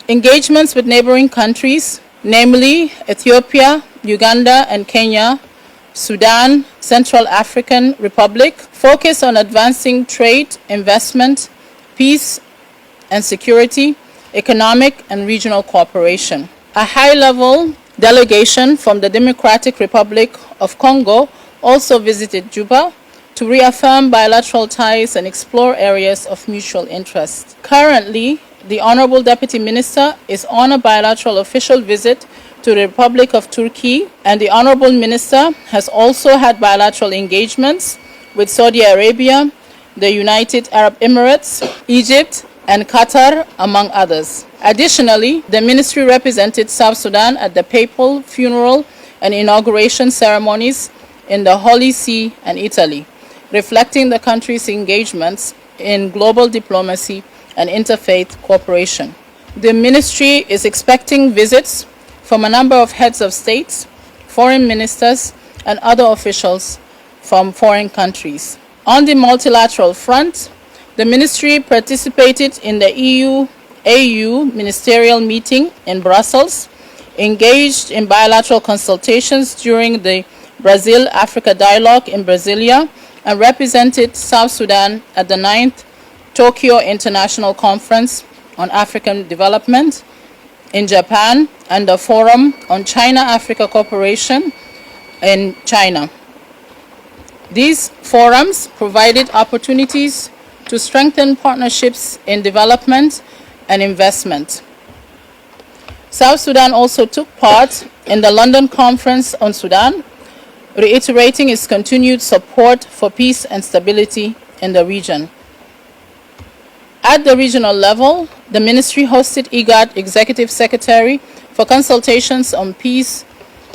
Engagements with neighboring countries, namely Ethiopia, Uganda, and Kenya, Sudan, Central African Republic, focus on advancing trade, investment, peace and security, economic and regional cooperation. A high-level delegation from the Democratic Republic of Congo also visited Juba to reaffirm bilateral ties and explore areas of mutual interest. Currently, the Honorable Deputy Minister is on a bilateral official visit to the Republic of Turkey, and the Honorable Minister has also had bilateral engagements with Saudi Arabia, the United Arab Emirates, Egypt, and Qatar, among others. Additionally, the ministry represented South Sudan at the papal funeral and inauguration ceremonies in the Holy See and Italy, reflecting the country's engagements in global diplomacy and interfaith cooperation. The ministry is expecting visits from a number of heads of states, foreign ministers, and other officials from foreign countries. On the multilateral front, the ministry participated in the EU-AU ministerial meeting in Brussels, engaged in bilateral consultations during the Brazil-Africa dialogue in Brasilia, and represented South Sudan at the 9th Tokyo International Conference on African Development in Japan and the Forum on China-Africa Cooperation in China. These forums provided opportunities to strengthen partnerships in development and investment. South Sudan also took part in the London Conference on Sudan, reiterating its continued support for peace and stability in the region. At the regional level, the ministry hosted IGAD Executive Secretary for consultations on peace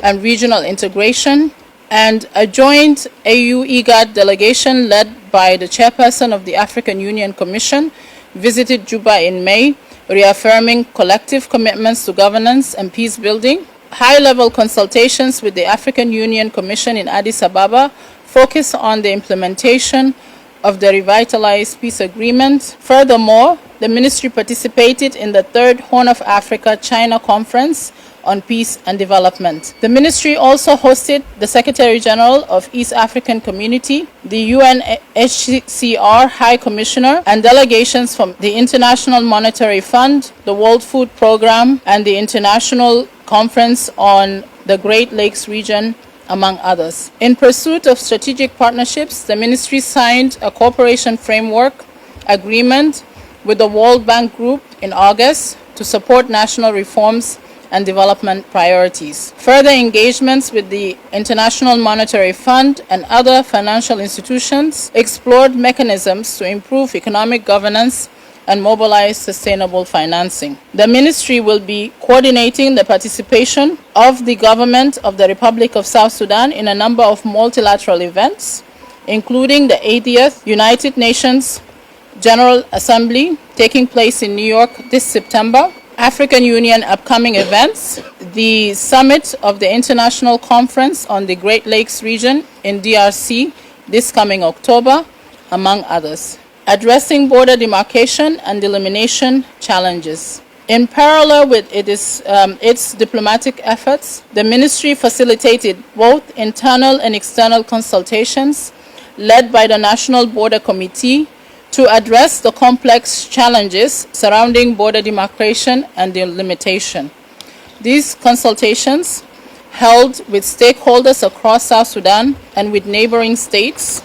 and regional integration, and a joint AU-IGAD delegation led by the chairperson of the African Union Commission visited Juba in May, reaffirming collective commitments to governance and peace building. High-level consultations with the African Union Commission in Addis Ababa focus on the implementation of the revitalized peace agreement. Furthermore, the ministry participated in the third Horn of Africa-China Conference on Peace and Development. The ministry also hosted the Secretary General of East African Community, the UNHCR High Commissioner, and delegations from the International Monetary Fund, the World Food Programme, and the International Conference on the Great Lakes region, among others. In pursuit of strategic partnerships, the ministry signed a cooperation framework agreement with the World Bank Group in August to support national reforms and development priorities. Further engagements with the International Monetary Fund and other financial institutions explored mechanisms to improve economic governance and mobilize sustainable financing. The ministry will be coordinating the participation of the government of the Republic of South Sudan in a number of multilateral events, including the 80th United Nations General Assembly taking place in New York this September, African Union upcoming events, the summit of the International Conference on the Great Lakes region in DRC this coming October, among others. Addressing border demarcation and delimitation challenges. In parallel with its diplomatic efforts, the ministry facilitated both internal and external consultations led by the National Border Committee to address the complex challenges surrounding border demarcation and delimitation. These consultations, held with stakeholders across South Sudan and with neighboring states,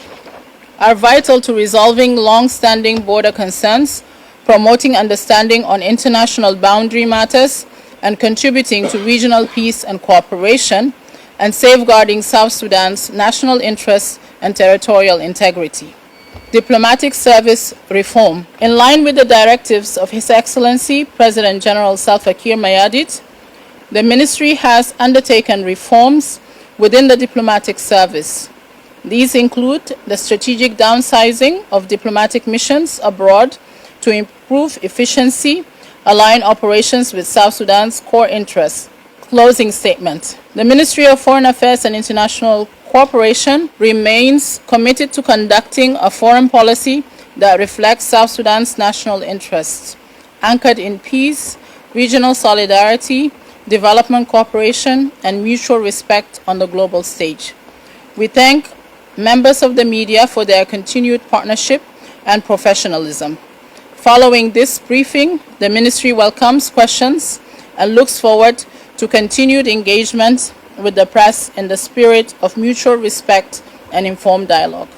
are vital to resolving long-standing border concerns, promoting understanding on international boundary matters, and contributing to regional peace and cooperation, and safeguarding South Sudan's national interests and territorial integrity. Diplomatic service reform. In line with the directives of His Excellency President General Salva Kiir Mayardit, the ministry has undertaken reforms within the diplomatic service. These include the strategic downsizing of diplomatic missions abroad to improve efficiency, align operations with South Sudan's core interests. Closing statement. The Ministry of Foreign Affairs and International Cooperation remains committed to conducting a foreign policy that reflects South Sudan's national interests, anchored in peace, regional solidarity, development cooperation, and mutual respect on the global stage. We thank members of the media for their continued partnership and professionalism. Following this briefing, the Ministry welcomes questions and looks forward to continued engagement with the press in the spirit of mutual respect and informed dialogue.